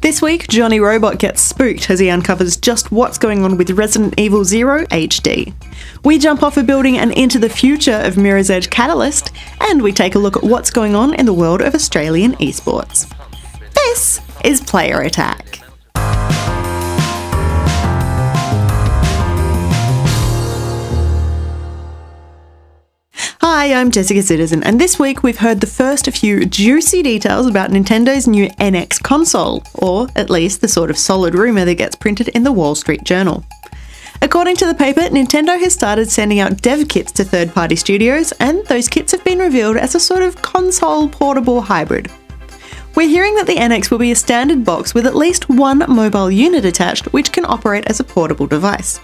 This week, Jonny Robot gets spooked as he uncovers just what's going on with Resident Evil 0 HD. We jump off a building and into the future of Mirror's Edge Catalyst, and we take a look at what's going on in the world of Australian eSports. This is Player Attack. Hi, I'm Jessica Citizen, and this week we've heard the first few juicy details about Nintendo's new NX console, or at least the sort of solid rumour that gets printed in the Wall Street Journal. According to the paper, Nintendo has started sending out dev kits to third-party studios, and those kits have been revealed as a sort of console portable hybrid. We're hearing that the NX will be a standard box with at least one mobile unit attached, which can operate as a portable device.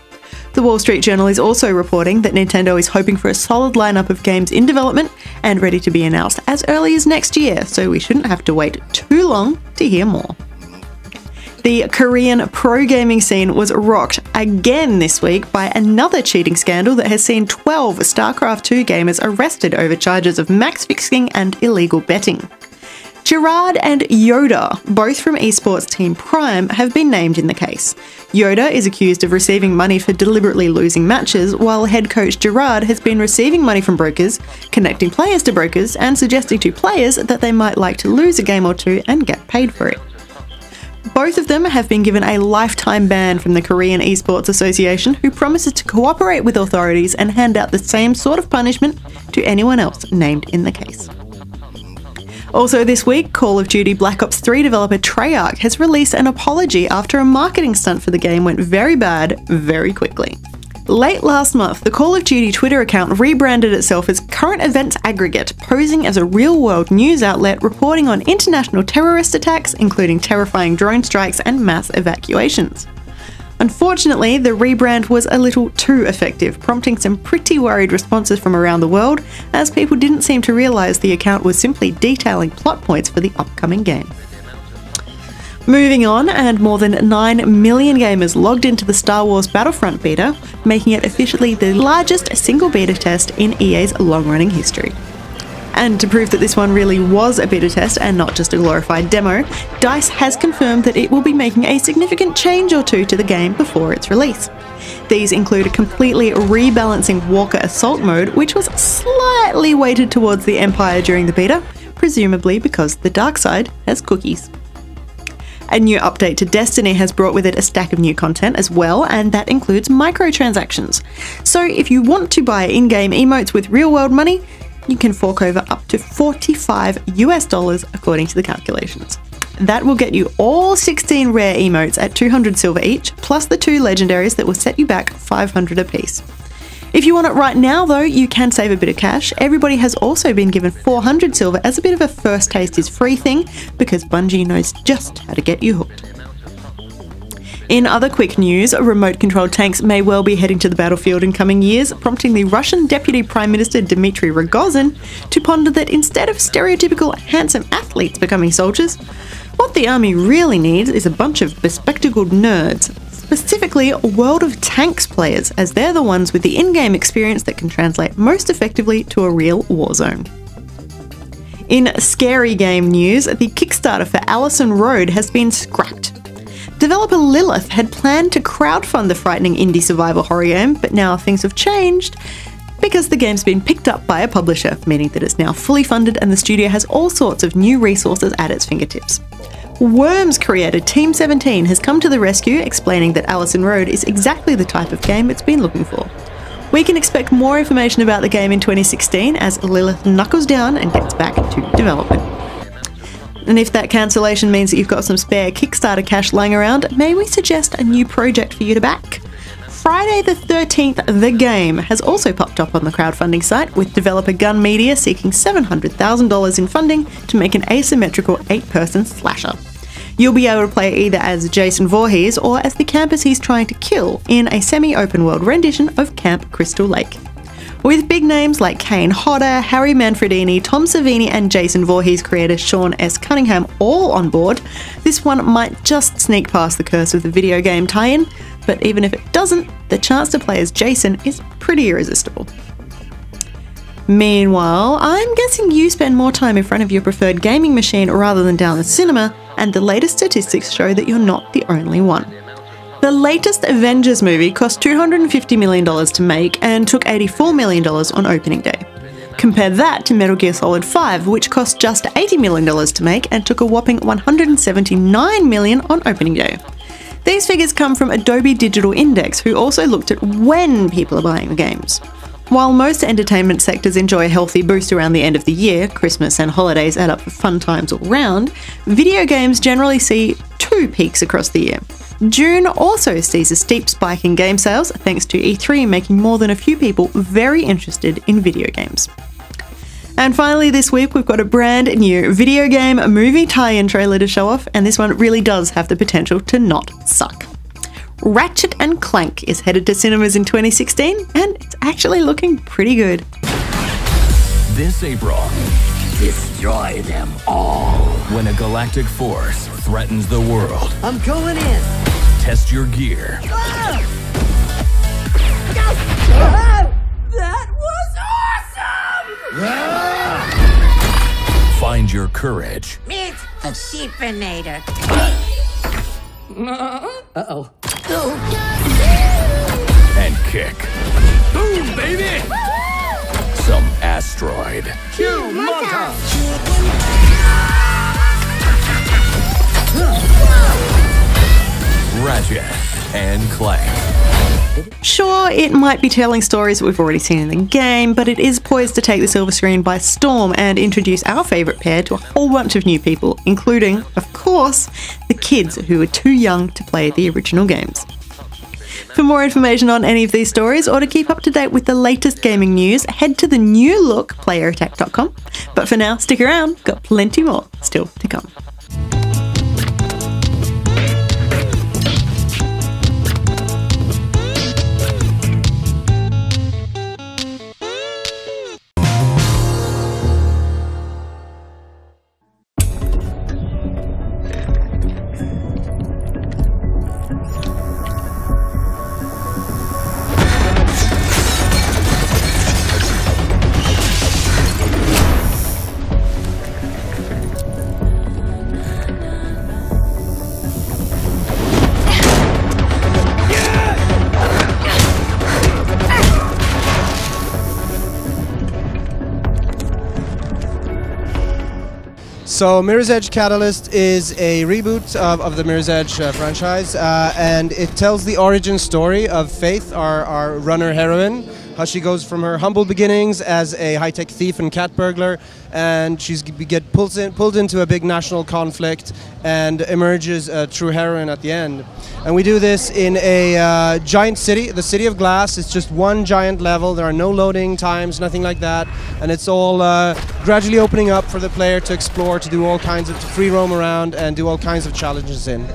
The Wall Street Journal is also reporting that Nintendo is hoping for a solid lineup of games in development and ready to be announced as early as next year, so we shouldn't have to wait too long to hear more. The Korean pro gaming scene was rocked again this week by another cheating scandal that has seen 12 StarCraft 2 gamers arrested over charges of max fixing and illegal betting. Gerard and Yoda, both from eSports Team Prime, have been named in the case. Yoda is accused of receiving money for deliberately losing matches, while head coach Gerard has been receiving money from brokers, connecting players to brokers, and suggesting to players that they might like to lose a game or two and get paid for it. Both of them have been given a lifetime ban from the Korean Esports Association, who promises to cooperate with authorities and hand out the same sort of punishment to anyone else named in the case. Also this week, Call of Duty Black Ops 3 developer Treyarch has released an apology after a marketing stunt for the game went very bad very quickly. Late last month, the Call of Duty Twitter account rebranded itself as Current Events Aggregate, posing as a real-world news outlet reporting on international terrorist attacks, including terrifying drone strikes and mass evacuations. Unfortunately, the rebrand was a little too effective, prompting some pretty worried responses from around the world, as people didn't seem to realise the account was simply detailing plot points for the upcoming game. Moving on, and more than 9 million gamers logged into the Star Wars Battlefront beta, making it officially the largest single beta test in EA's long-running history. And to prove that this one really was a beta test and not just a glorified demo, DICE has confirmed that it will be making a significant change or two to the game before its release. These include a completely rebalancing Walker Assault mode, which was slightly weighted towards the Empire during the beta, presumably because the dark side has cookies. A new update to Destiny has brought with it a stack of new content as well, and that includes microtransactions. So if you want to buy in-game emotes with real-world money, you can fork over up to $45 according to the calculations. That will get you all 16 rare emotes at 200 silver each, plus the 2 legendaries that will set you back 500 apiece. If you want it right now though, you can save a bit of cash. Everybody has also been given 400 silver as a bit of a first taste is free thing, because Bungie knows just how to get you hooked. In other quick news, remote-controlled tanks may well be heading to the battlefield in coming years, prompting the Russian Deputy Prime Minister Dmitry Rogozin to ponder that instead of stereotypical handsome athletes becoming soldiers, what the army really needs is a bunch of bespectacled nerds, specifically World of Tanks players, as they're the ones with the in-game experience that can translate most effectively to a real warzone. In scary game news, the Kickstarter for Allison Road has been scrapped. Developer Lilith had planned to crowdfund the frightening indie survival horror game, but now things have changed because the game's been picked up by a publisher, meaning that it's now fully funded and the studio has all sorts of new resources at its fingertips. Worms creator Team 17 has come to the rescue, explaining that Allison Road is exactly the type of game it's been looking for. We can expect more information about the game in 2016 as Lilith knuckles down and gets back to development. And if that cancellation means that you've got some spare Kickstarter cash lying around, may we suggest a new project for you to back? Friday the 13th, The Game, has also popped up on the crowdfunding site, with developer Gun Media seeking $700,000 in funding to make an asymmetrical 8-person slasher. You'll be able to play either as Jason Voorhees or as the campers he's trying to kill in a semi-open world rendition of Camp Crystal Lake. With big names like Kane Hodder, Harry Manfredini, Tom Savini and Jason Voorhees creator Sean S. Cunningham all on board, this one might just sneak past the curse of the video game tie-in, but even if it doesn't, the chance to play as Jason is pretty irresistible. Meanwhile, I'm guessing you spend more time in front of your preferred gaming machine rather than down the cinema, and the latest statistics show that you're not the only one. The latest Avengers movie cost $250 million to make and took $84 million on opening day. Compare that to Metal Gear Solid 5, which cost just $80 million to make and took a whopping $179 million on opening day. These figures come from Adobe Digital Index, who also looked at when people are buying the games. While most entertainment sectors enjoy a healthy boost around the end of the year, Christmas and holidays add up for fun times all round, video games generally see two peaks across the year. June also sees a steep spike in game sales, thanks to E3 making more than a few people very interested in video games. And finally this week we've got a brand new video game movie tie-in trailer to show off, and this one really does have the potential to not suck. Ratchet & Clank is headed to cinemas in 2016, and it's actually looking pretty good. This April, destroy them all. When a galactic force threatens the world, I'm going in. Test your gear. That was awesome! Find your courage. Meet a sheepinator. Uh-oh. And kick. Boom, baby! Some asteroid. Cue montage! Ratchet & Clank. Sure, it might be telling stories that we've already seen in the game, but it is poised to take the silver screen by storm and introduce our favourite pair to a whole bunch of new people, including, of course, the kids who were too young to play the original games. For more information on any of these stories, or to keep up to date with the latest gaming news, head to the new look playerattack.com. But for now, stick around, got plenty more still to come. So Mirror's Edge Catalyst is a reboot of the Mirror's Edge franchise, and it tells the origin story of Faith, our runner heroine, how she goes from her humble beginnings as a high-tech thief and cat burglar, and she's get pulled into a big national conflict and emerges a true heroine at the end. And we do this in a giant city, the City of Glass. It's just one giant level. There are no loading times, nothing like that, and it's all gradually opening up for the player to explore, to do all kinds of, to free roam around and do all kinds of challenges in.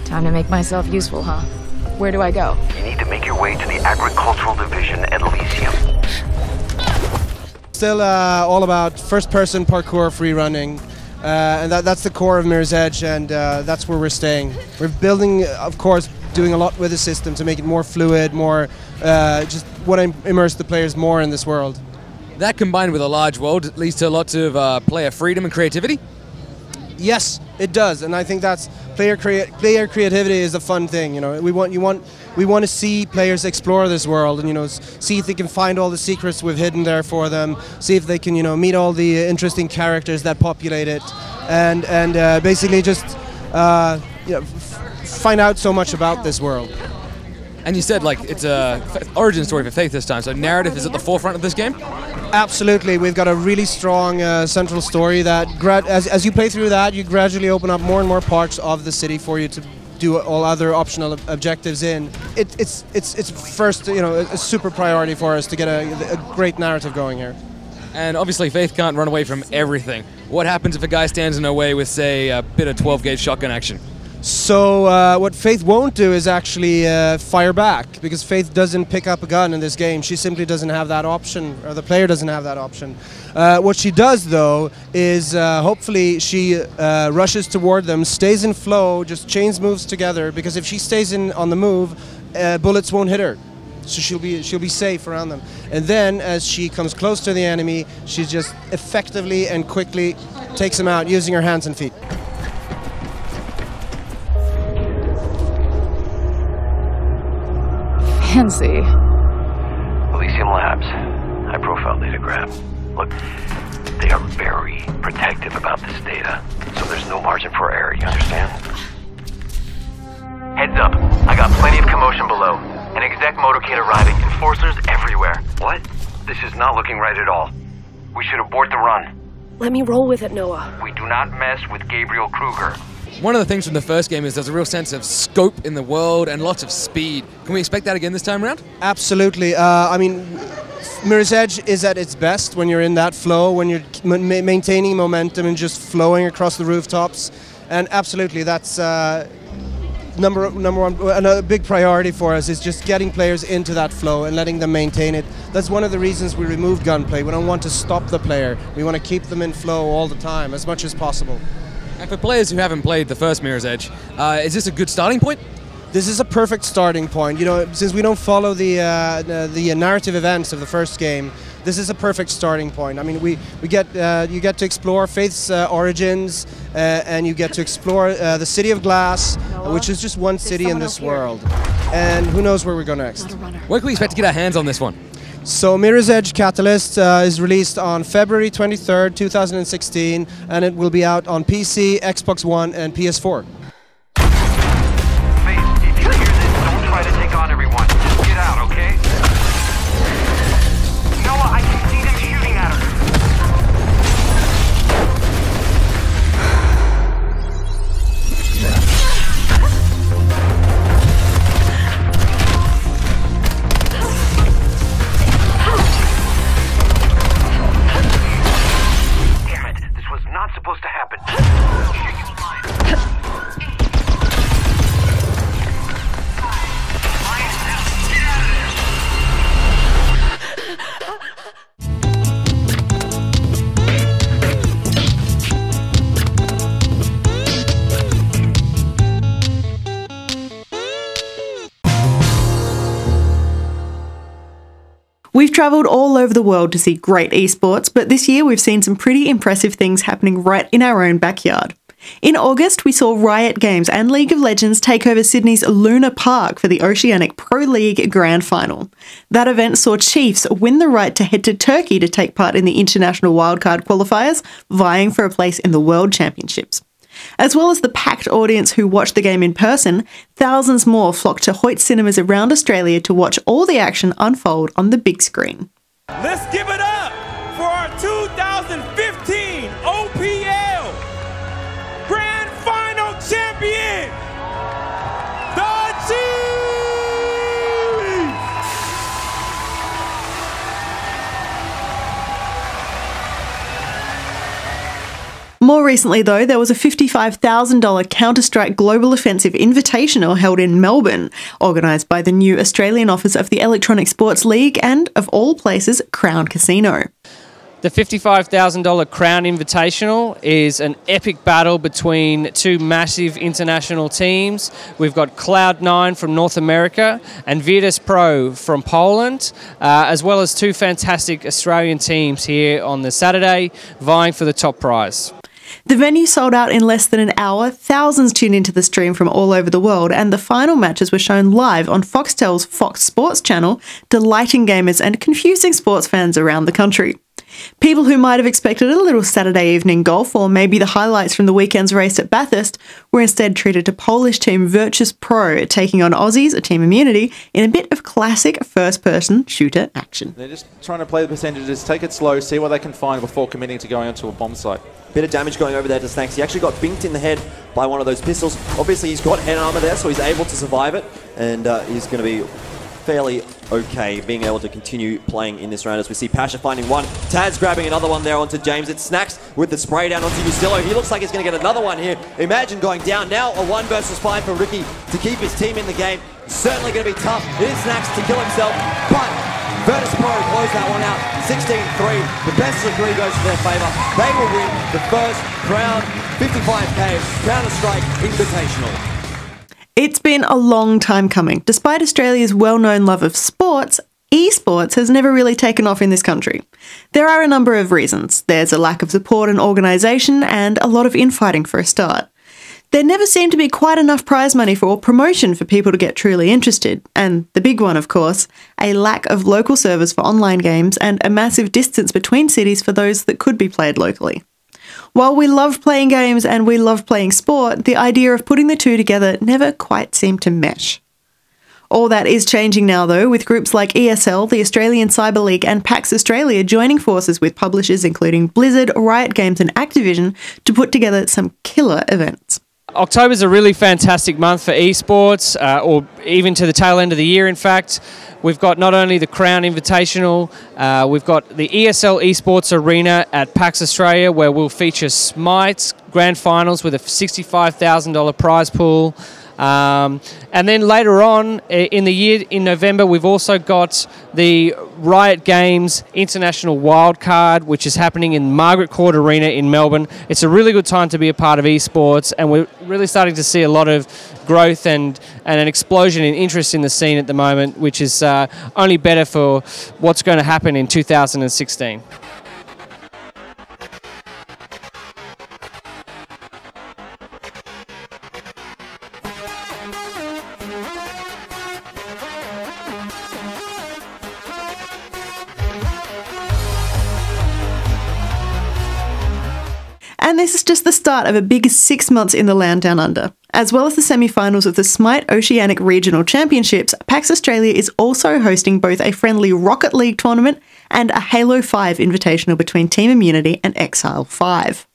Time to make myself useful, huh? Where do I go? You need to make your way to the Agricultural Division at Elysium. Still all about first-person parkour free running, and that's the core of Mirror's Edge, and that's where we're staying. We're building, of course, doing a lot with the system to make it more fluid, more just want to immerse the players more in this world. That combined with a large world leads to lots of player freedom and creativity? Yes, it does, and I think that's player creativity is a fun thing. You know, we want to see players explore this world, and see if they can find all the secrets we've hidden there for them. See if they can meet all the interesting characters that populate it, and basically just find out so much about this world. And you said it's a origin story for Faith this time, so narrative is at the forefront of this game? Absolutely, we've got a really strong central story that, as you play through that, you gradually open up more and more parts of the city for you to do all other optional objectives in. It's first, a super priority for us to get a great narrative going here. And obviously Faith can't run away from everything. What happens if a guy stands in her way with, say, a bit of 12-gauge shotgun action? So what Faith won't do is actually fire back, because Faith doesn't pick up a gun in this game. She simply doesn't have that option, or the player doesn't have that option. What she does, though, is hopefully she rushes toward them, stays in flow, just chains moves together, because if she stays on the move, bullets won't hit her. So she'll be safe around them. And then as she comes close to the enemy, she just effectively and quickly takes them out using her hands and feet. Fancy. Elysium Labs. High-profile data grab. Look, they are very protective about this data, so there's no margin for error, you understand? Heads up, I got plenty of commotion below. An exec motorcade arriving, enforcers everywhere. What? This is not looking right at all. We should abort the run. Let me roll with it, Noah. We do not mess with Gabriel Kruger. One of the things from the first game is there's a real sense of scope in the world and lots of speed. Can we expect that again this time around? Absolutely. I mean, Mirror's Edge is at its best when you're in that flow, when you're maintaining momentum and just flowing across the rooftops. And absolutely, that's number one. Another big priority for us is just getting players into that flow and letting them maintain it. That's one of the reasons we removed gunplay. We don't want to stop the player. We want to keep them in flow all the time, as much as possible. And for players who haven't played the first Mirror's Edge, is this a good starting point? This is a perfect starting point. You know, since we don't follow the narrative events of the first game, this is a perfect starting point. I mean, you get to explore Faith's origins, and you get to explore the City of Glass, which is just one city in this world. And who knows where we go next? When can we expect to get our hands on this one? So Mirror's Edge Catalyst is released on February 23rd, 2016, and it will be out on PC, Xbox One, and PS4. Faith, if you hear this, don't try to take on everyone. Just get out, okay? Noah, I can see them shooting at her. Supposed to happen. We've travelled all over the world to see great esports, but this year we've seen some pretty impressive things happening right in our own backyard. In August, we saw Riot Games and League of Legends take over Sydney's Luna Park for the Oceanic Pro League Grand Final. That event saw Chiefs win the right to head to Turkey to take part in the international wildcard qualifiers, vying for a place in the World Championships. As well as the packed audience who watched the game in person, thousands more flocked to Hoyt cinemas around Australia to watch all the action unfold on the big screen. Let's give it up for our 2015 OPL Grand Final champion, the Chiefs! More recently, though, there was a $55,000 Counter-Strike Global Offensive Invitational held in Melbourne, organised by the new Australian office of the Electronic Sports League and, of all places, Crown Casino. The $55,000 Crown Invitational is an epic battle between two massive international teams. We've got Cloud9 from North America and Virtus Pro from Poland, as well as two fantastic Australian teams here on the Saturday, vying for the top prize. The venue sold out in less than an hour, thousands tuned into the stream from all over the world, and the final matches were shown live on Foxtel's Fox Sports channel, delighting gamers and confusing sports fans around the country. People who might have expected a little Saturday evening golf or maybe the highlights from the weekend's race at Bathurst were instead treated to Polish team Virtus Pro taking on Aussies, a Team Immunity, in a bit of classic first-person shooter action. They're just trying to play the percentages, take it slow, see what they can find before committing to going onto a bomb site. Bit of damage going over there to Stanks. He actually got binked in the head by one of those pistols. Obviously, he's got head armor there, so he's able to survive it, and he's going to be fairly okay being able to continue playing in this round as we see Pasha finding one. Taz grabbing another one there onto James. It's Snacks with the spray down onto Usillo. He looks like he's going to get another one here. Imagine going down. Now a 1 versus 5 for Ricky to keep his team in the game. Certainly going to be tough. It is Snacks to kill himself, but Virtus Pro close that one out. 16-3. The best of 3 goes to their favour. They will win the first Crown 55K Counter-Strike Invitational. It's been a long time coming. Despite Australia's well-known love of sports, eSports has never really taken off in this country. There are a number of reasons. There's a lack of support and organisation, and a lot of infighting for a start. There never seemed to be quite enough prize money or promotion for people to get truly interested. And the big one, of course, a lack of local servers for online games and a massive distance between cities for those that could be played locally. While we love playing games and we love playing sport, the idea of putting the two together never quite seemed to mesh. All that is changing now though, with groups like ESL, the Australian Cyber League and PAX Australia joining forces with publishers including Blizzard, Riot Games and Activision to put together some killer events. October's a really fantastic month for esports, or even to the tail end of the year, in fact. We've got not only the Crown Invitational, we've got the ESL Esports Arena at PAX Australia, where we'll feature Smite's Grand Finals with a $65,000 prize pool. And then later on in the year, in November, we've also got the Riot Games International Wildcard, which is happening in Margaret Court Arena in Melbourne. It's a really good time to be a part of esports, and we're really starting to see a lot of growth and an explosion in interest in the scene at the moment, which is only better for what's going to happen in 2016. And this is just the start of a big 6 months in the land down under. As well as the semi-finals of the Smite Oceanic Regional Championships, PAX Australia is also hosting both a friendly Rocket League tournament and a Halo 5 invitational between Team Immunity and Exile 5.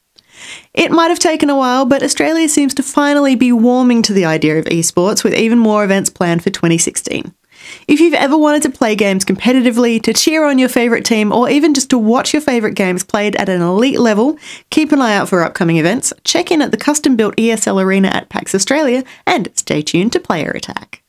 It might have taken a while, but Australia seems to finally be warming to the idea of esports, with even more events planned for 2016. If you've ever wanted to play games competitively, to cheer on your favourite team, or even just to watch your favourite games played at an elite level, keep an eye out for upcoming events, check in at the custom-built ESL Arena at PAX Australia, and stay tuned to Player Attack.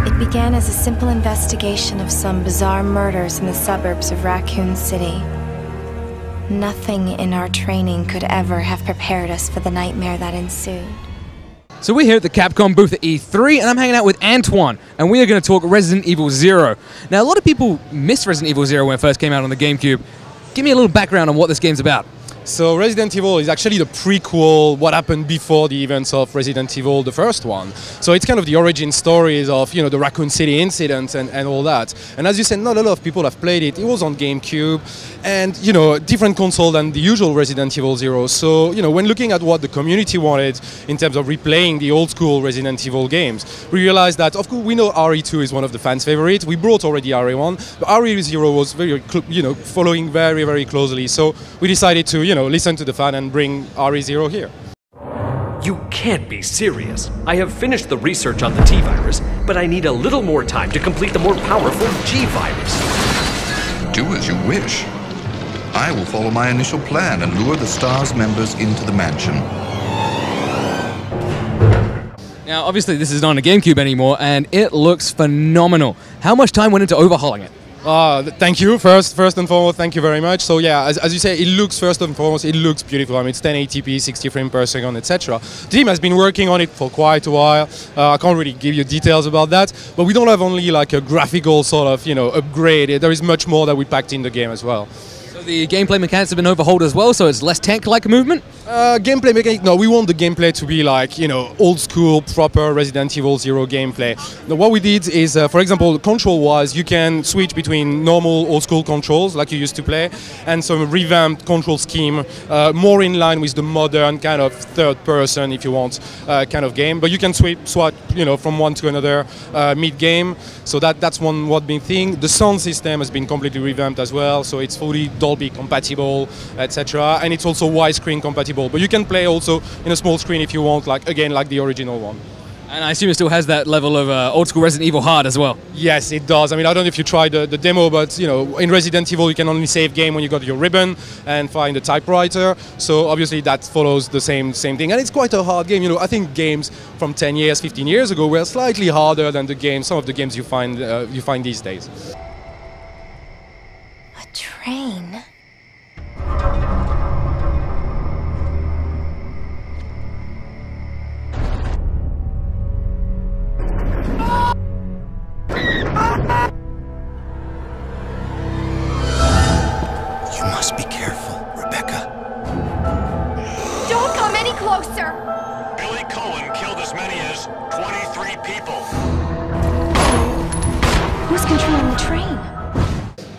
It began as a simple investigation of some bizarre murders in the suburbs of Raccoon City. Nothing in our training could ever have prepared us for the nightmare that ensued. So we're here at the Capcom booth at E3, and I'm hanging out with Antoine, and we are going to talk Resident Evil 0. Now, a lot of people missed Resident Evil 0 when it first came out on the GameCube. Give me a little background on what this game's about. So Resident Evil is actually the prequel, what happened before the events of Resident Evil, the first one. So it's kind of the origin stories of, you know, the Raccoon City incidents and all that. And as you said, not a lot of people have played it. It was on GameCube and, you know, different console than the usual Resident Evil 0. So, you know, when looking at what the community wanted in terms of replaying the old school Resident Evil games, we realized that, of course, we know RE2 is one of the fans' favorites. We brought already RE1, but RE0 was very, you know, following very, very closely. So we decided to, you know, listen to the fan and bring RE0 here. You can't be serious. I have finished the research on the T-Virus, but I need a little more time to complete the more powerful G-Virus. Do as you wish. I will follow my initial plan and lure the STARS members into the mansion. Now, obviously, this is not on a GameCube anymore, and it looks phenomenal. How much time went into overhauling it? Thank you. First and foremost, thank you very much. So yeah, as you say, it looks, first and foremost, it looks beautiful. I mean, it's 1080p, 60 frames per second, etc. The team has been working on it for quite a while. I can't really give you details about that, but we don't have only like a graphical sort of, you know, upgrade. There is much more that we packed in the game as well. So the gameplay mechanics have been overhauled as well, so it's less tank-like movement? Gameplay mechanic, no, we want the gameplay to be like, you know, old school, proper Resident Evil 0 gameplay. Now, what we did is, for example, control-wise, you can switch between normal old school controls, like you used to play, and some revamped control scheme, more in line with the modern kind of third person, if you want, kind of game. But you can swap, you know, from one to another mid-game. So that's one big thing. The sound system has been completely revamped as well, so it's fully Dolby compatible, etc. And it's also widescreen compatible. But you can play also in a small screen if you want, like again, like the original one. And I assume it still has that level of old school Resident Evil hard as well. Yes, it does. I mean, I don't know if you tried the demo, but you know, in Resident Evil you can only save game when you got your ribbon and find the typewriter. So obviously that follows the same thing, and it's quite a hard game. You know, I think games from 10 years, 15 years ago were slightly harder than some of the games you find these days. A train. You must be careful, Rebecca. Don't come any closer! Billy Cohen killed as many as 23 people. Who's controlling the train?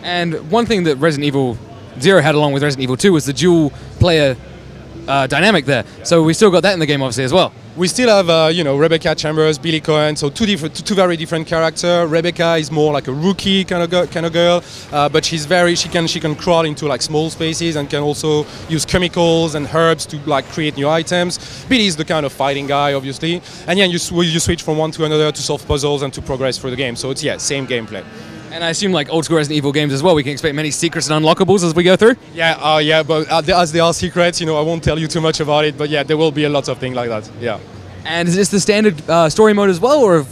And one thing that Resident Evil 0 had along with Resident Evil 2 was the dual player dynamic there. So we still got that in the game obviously as well. We still have, you know, Rebecca Chambers, Billy Cohen, so two very different characters. Rebecca is more like a rookie kind of girl, but she can crawl into like small spaces and can also use chemicals and herbs to like create new items. Billy is the kind of fighting guy, obviously, and yeah, you switch from one to another to solve puzzles and to progress through the game. So it's same gameplay. And I assume, like old school Resident Evil games as well, we can expect many secrets and unlockables as we go through? Yeah, yeah, but as they are secrets, you know, I won't tell you too much about it, but yeah, there will be a lot of things like that, yeah. And is this the standard story mode as well, or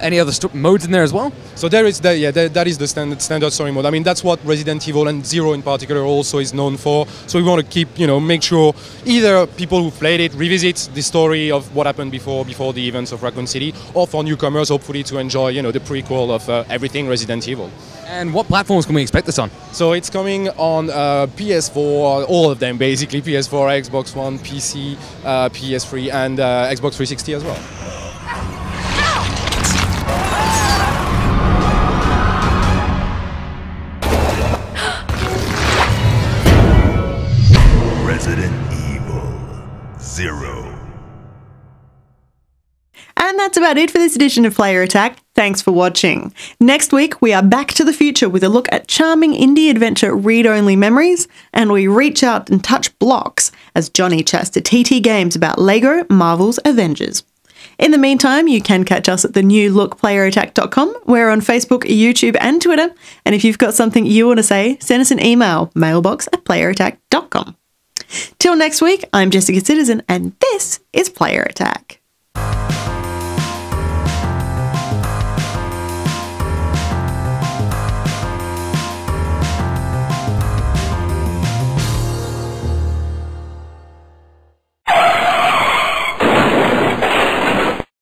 any other modes in there as well? So there is that is the standard story mode. I mean, that's what Resident Evil and 0 in particular also is known for. So we want to keep, you know, make sure either people who played it revisit the story of what happened before the events of Raccoon City, or for newcomers, hopefully to enjoy, you know, the prequel of everything Resident Evil. And what platforms can we expect this on? So it's coming on PS4, all of them basically, PS4, Xbox One, PC, PS3 and Xbox 360 as well. Resident Evil 0. And that's about it for this edition of Player Attack. Thanks for watching. Next week, we are back to the future with a look at charming indie adventure read-only memories, and we reach out and touch blocks as Jonny chats to TT Games about LEGO Marvel's Avengers. In the meantime, you can catch us at the new look playerattack.com. We're on Facebook, YouTube and Twitter, and if you've got something you want to say, send us an email, mailbox@playerattack.com. Till next week, I'm Jessica Citizen, and this is Player Attack.